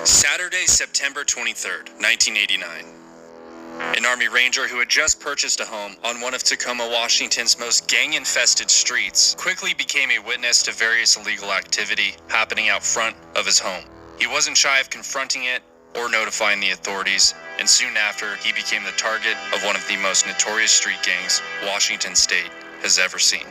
Saturday, September 23rd, 1989. An Army Ranger who had just purchased a home on one of Tacoma, Washington's most gang-infested streets quickly became a witness to various illegal activity happening out front of his home. He wasn't shy of confronting it or notifying the authorities, and soon after, he became the target of one of the most notorious street gangs Washington State has ever seen.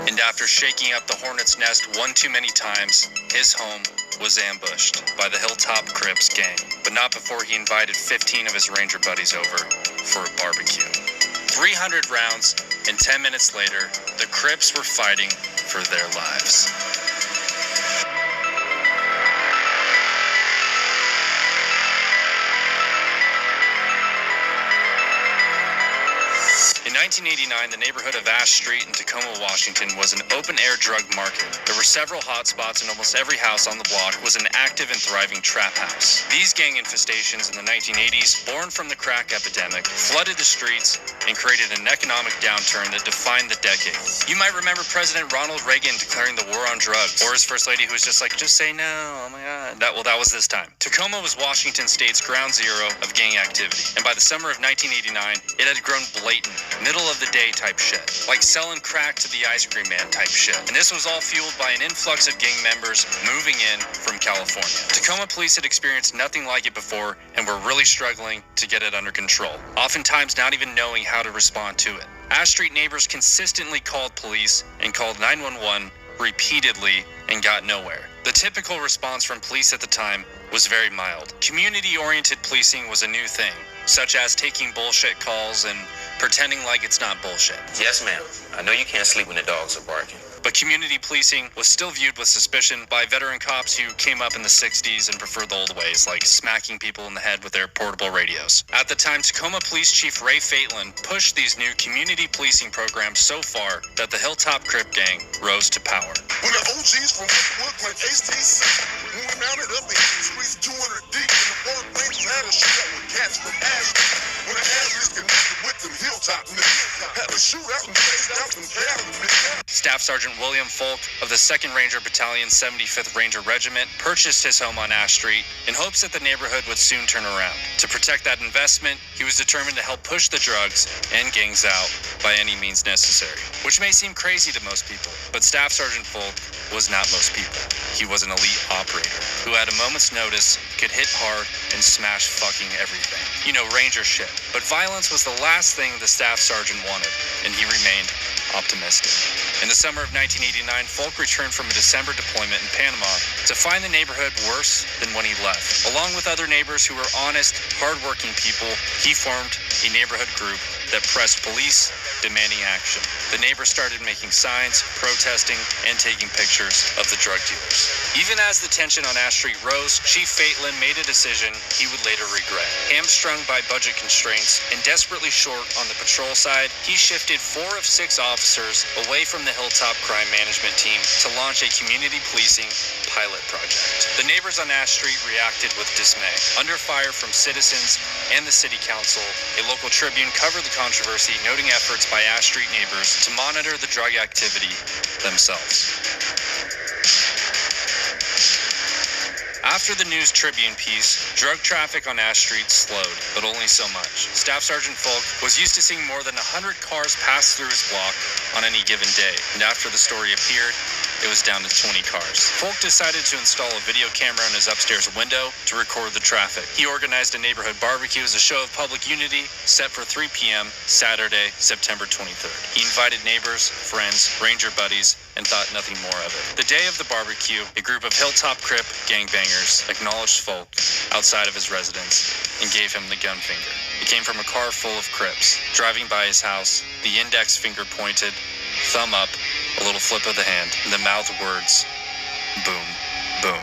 And after shaking up the hornet's nest one too many times, his home was ambushed by the Hilltop Crips gang, but not before he invited 15 of his Ranger buddies over for a barbecue. 300 rounds, and 10 minutes later, the Crips were fighting for their lives. In 1989, the neighborhood of Ash Street in Tacoma, Washington was an open-air drug market. There were several hotspots, and almost every house on the block was an active and thriving trap house. These gang infestations in the 1980s, born from the crack epidemic, flooded the streets and created an economic downturn that defined the decade. You might remember President Ronald Reagan declaring the war on drugs, or his first lady who was just like, just say no, oh my god. That was this time. Tacoma was Washington State's ground zero of gang activity, and by the summer of 1989, it had grown blatant, middle of the day type shit, like selling crack to the ice cream man type shit. And this was all fueled by an influx of gang members moving in from California. Tacoma police had experienced nothing like it before and were really struggling to get it under control, oftentimes not even knowing how to respond to it. Ash Street neighbors consistently called police and called 911 repeatedly and got nowhere. The typical response from police at the time was very mild. Community-oriented policing was a new thing, such as taking bullshit calls and pretending like it's not bullshit. Yes, ma'am. I know you can't sleep when the dogs are barking. But community policing was still viewed with suspicion by veteran cops who came up in the 60s and preferred the old ways, like smacking people in the head with their portable radios. At the time, Tacoma Police Chief Ray Fatelin pushed these new community policing programs so far that the Hilltop Crip Gang rose to power. When the OGs from Woodwood like HTC, when we mounted up in the streets 200 deep, and the work lanes had a shootout with cats from Ash. When the Ashes connected with them Hilltop niggas, had a shootout and chased out some cattle. Staff Sergeant William Folk of the 2nd Ranger Battalion 75th Ranger Regiment purchased his home on Ash Street in hopes that the neighborhood would soon turn around. To protect that investment, he was determined to help push the drugs and gangs out by any means necessary, which may seem crazy to most people, but Staff Sergeant Folk was not most people. He was an elite operator who at a moment's notice could hit hard and smash fucking everything. You know, Ranger shit. But violence was the last thing the staff sergeant wanted, and he remained optimistic. In the summer of 1989, Folk returned from a December deployment in Panama to find the neighborhood worse than when he left. Along with other neighbors who were honest, hardworking people, he formed a neighborhood group that pressed police, demanding action. The neighbors started making signs, protesting, and taking pictures of the drug dealers. Even as the tension on Ash Street rose, Chief Fatelin made a decision he would later regret. Hamstrung by budget constraints and desperately short on the patrol side, he shifted 4 of 6 officers away from the Hilltop Crime Management Team to launch a community policing pilot project. The neighbors on Ash Street reacted with dismay. Under fire from citizens and the city council, a local Tribune covered the controversy, noting efforts by Ash Street neighbors to monitor the drug activity themselves. After the News Tribune piece, drug traffic on Ash Street slowed, but only so much. Staff Sergeant Folk was used to seeing more than 100 cars pass through his block on any given day, and after the story appeared, it was down to 20 cars. Folk decided to install a video camera in his upstairs window to record the traffic. He organized a neighborhood barbecue as a show of public unity set for 3 p.m. Saturday, September 23rd. He invited neighbors, friends, Ranger buddies, and thought nothing more of it. The day of the barbecue, a group of Hilltop Crip gangbangers acknowledged Folk outside of his residence and gave him the gun finger. It came from a car full of Crips. Driving by his house, the index finger pointed, thumb up, a little flip of the hand, and the mouth words, boom, boom.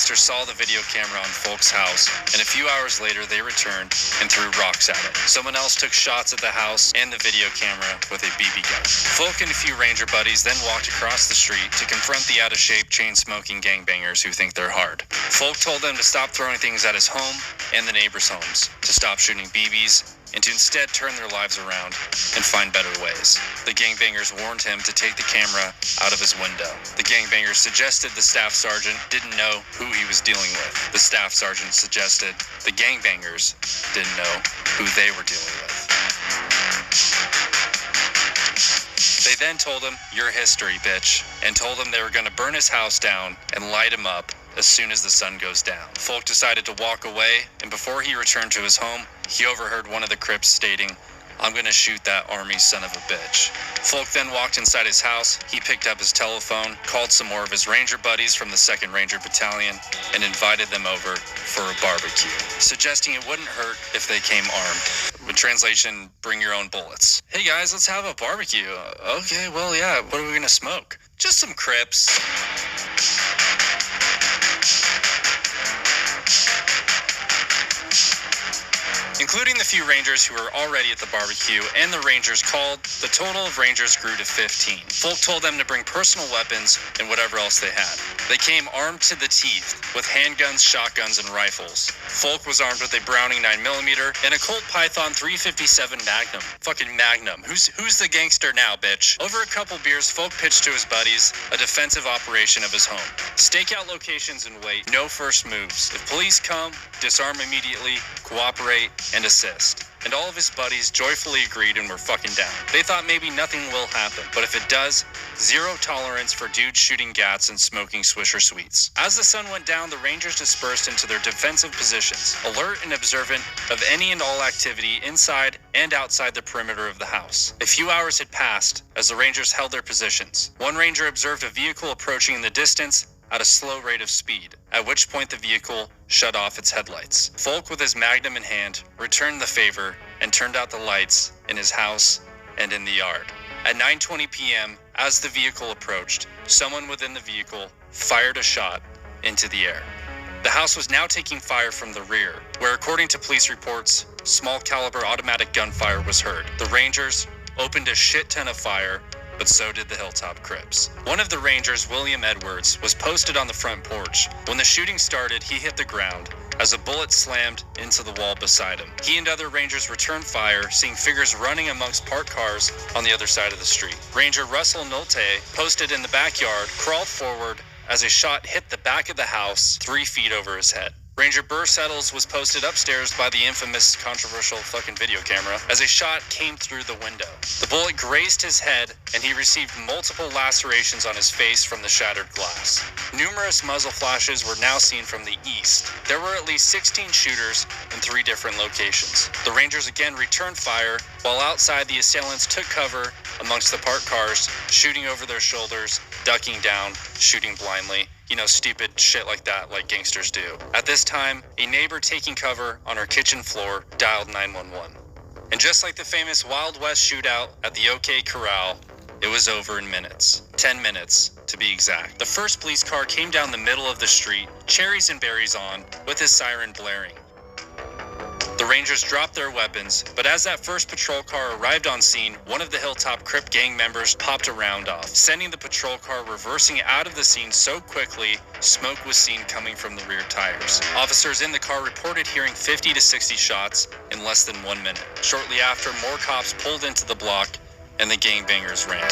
gangsters saw the video camera on Folk's house, and a few hours later they returned and threw rocks at it. Someone else took shots at the house and the video camera with a BB gun. Folk and a few ranger buddies then walked across the street to confront the out-of-shape, chain-smoking gangbangers who think they're hard. Folk told them to stop throwing things at his home and the neighbors' homes, to stop shooting BBs, and to instead turn their lives around and find better ways. The gangbangers warned him to take the camera out of his window. The gangbangers suggested the staff sergeant didn't know who he was dealing with. The staff sergeant suggested the gangbangers didn't know who they were dealing with. They then told him, "Your history, bitch," and told him they were going to burn his house down and light him up as soon as the sun goes down. Folk decided to walk away, and before he returned to his home, he overheard one of the Crips stating, "I'm gonna shoot that army son of a bitch." Folk then walked inside his house. He picked up his telephone, called some more of his ranger buddies from the 2nd Ranger Battalion, and invited them over for a barbecue, suggesting it wouldn't hurt if they came armed. With translation, bring your own bullets. "Hey guys, let's have a barbecue." "Okay, well yeah, what are we gonna smoke?" "Just some Crips." Including the few rangers who were already at the barbecue and the rangers called, the total of rangers grew to 15. Folk told them to bring personal weapons and whatever else they had. They came armed to the teeth with handguns, shotguns, and rifles. Folk was armed with a Browning 9mm and a Colt Python 357 Magnum. Fucking Magnum. Who's the gangster now, bitch? Over a couple beers, Folk pitched to his buddies a defensive operation of his home. Stake out locations and wait. No first moves. If police come, disarm immediately, cooperate, and assist. And all of his buddies joyfully agreed and were fucking down. They thought maybe nothing will happen, but if it does, zero tolerance for dudes shooting gats and smoking Swisher Sweets. As the sun went down, the rangers dispersed into their defensive positions, alert and observant of any and all activity inside and outside the perimeter of the house. A few hours had passed as the rangers held their positions. One ranger observed a vehicle approaching in the distance at a slow rate of speed, at which point the vehicle shut off its headlights. Folk, with his Magnum in hand, returned the favor and turned out the lights in his house and in the yard. At 9:20 p.m., as the vehicle approached, someone within the vehicle fired a shot into the air. The house was now taking fire from the rear, where, according to police reports, small caliber automatic gunfire was heard. The rangers opened a shit ton of fire, but so did the Hilltop Crips. One of the rangers, William Edwards, was posted on the front porch. When the shooting started, he hit the ground as a bullet slammed into the wall beside him. He and other rangers returned fire, seeing figures running amongst parked cars on the other side of the street. Ranger Russell Nolte, posted in the backyard, crawled forward as a shot hit the back of the house 3 feet over his head. Ranger Burr Settles was posted upstairs by the infamous controversial fucking video camera as a shot came through the window. The bullet grazed his head and he received multiple lacerations on his face from the shattered glass. Numerous muzzle flashes were now seen from the east. There were at least 16 shooters in 3 different locations. The Rangers again returned fire, while outside the assailants took cover amongst the parked cars, shooting over their shoulders, ducking down, shooting blindly. Stupid shit like that, like gangsters do. At this time, a neighbor taking cover on her kitchen floor dialed 911. And just like the famous Wild West shootout at the OK Corral, it was over in minutes. 10 minutes, to be exact. The first police car came down the middle of the street, cherries and berries on, with his siren blaring. The Rangers dropped their weapons, but as that first patrol car arrived on scene, one of the Hilltop Crip gang members popped a round off, sending the patrol car reversing out of the scene so quickly, smoke was seen coming from the rear tires. Officers in the car reported hearing 50 to 60 shots in less than 1 minute. Shortly after, more cops pulled into the block, and the gangbangers ran.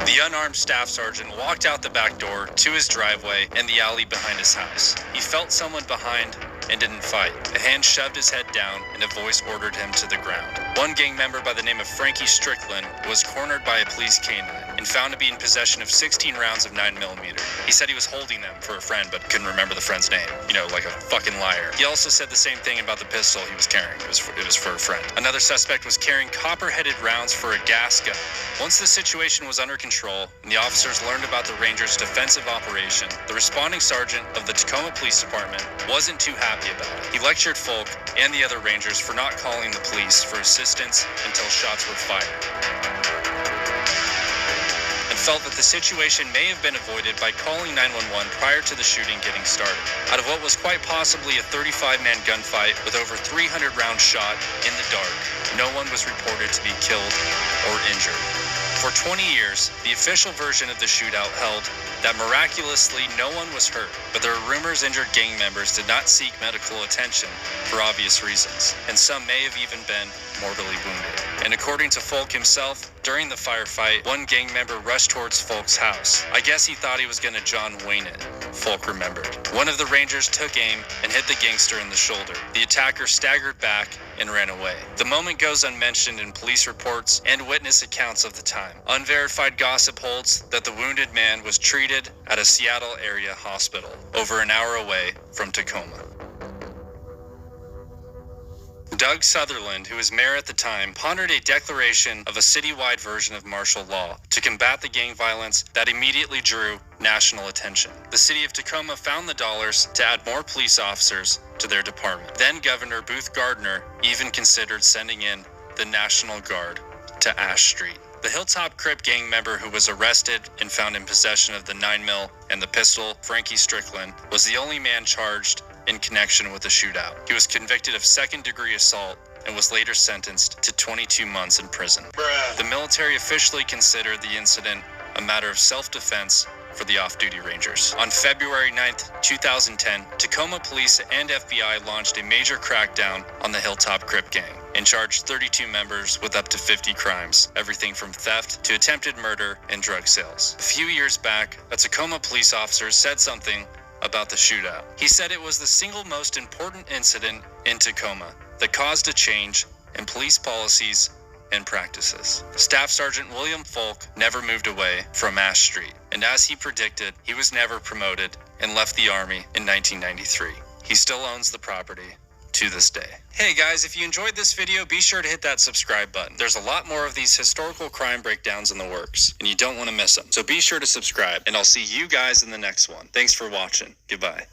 The unarmed staff sergeant walked out the back door to his driveway and the alley behind his house. He felt someone behind and didn't fight. A hand shoved his head down and a voice ordered him to the ground. One gang member by the name of Frankie Strickland was cornered by a police canine and found to be in possession of 16 rounds of 9mm. He said he was holding them for a friend but couldn't remember the friend's name. You know, like a fucking liar. He also said the same thing about the pistol he was carrying. It was for a friend. Another suspect was carrying copper-headed rounds for a gas gun. Once the situation was under control and the officers learned about the Rangers' defensive operation, the responding sergeant of the Tacoma Police Department wasn't too happy about it. He lectured Folk and the other Rangers for not calling the police for assistance until shots were fired, and felt that the situation may have been avoided by calling 911 prior to the shooting getting started. Out of what was quite possibly a 35-man gunfight with over 300 rounds shot in the dark, no one was reported to be killed or injured. For 20 years, the official version of the shootout held that miraculously no one was hurt, but there are rumors injured gang members did not seek medical attention for obvious reasons, and some may have even been mortally wounded. And according to Folk himself, during the firefight, one gang member rushed towards Folk's house. I guess he thought he was gonna John Wayne it, Folk remembered. One of the Rangers took aim and hit the gangster in the shoulder. The attacker staggered back and ran away. The moment goes unmentioned in police reports and witness accounts of the time. Unverified gossip holds that the wounded man was treated at a Seattle area hospital, over an hour away from Tacoma. Doug Sutherland, who was mayor at the time, pondered a declaration of a citywide version of martial law to combat the gang violence that immediately drew national attention. The city of Tacoma found the dollars to add more police officers to their department. Then Governor Booth Gardner even considered sending in the National Guard to Ash Street. The Hilltop Crip gang member who was arrested and found in possession of the 9mm and the pistol, Frankie Strickland, was the only man charged in connection with the shootout. He was convicted of second-degree assault and was later sentenced to 22 months in prison. The military officially considered the incident a matter of self-defense for the off-duty Rangers. On February 9th, 2010, Tacoma Police and FBI launched a major crackdown on the Hilltop Crip gang and charged 32 members with up to 50 crimes, everything from theft to attempted murder and drug sales. A few years back, a Tacoma police officer said something about the shootout. He said it was the single most important incident in Tacoma that caused a change in police policies and practices. Staff Sergeant William Folk never moved away from Ash Street, and as he predicted, he was never promoted and left the Army in 1993. He still owns the property to this day. Hey guys, if you enjoyed this video, be sure to hit that subscribe button. There's a lot more of these historical crime breakdowns in the works, and you don't want to miss them. So be sure to subscribe, and I'll see you guys in the next one. Thanks for watching. Goodbye.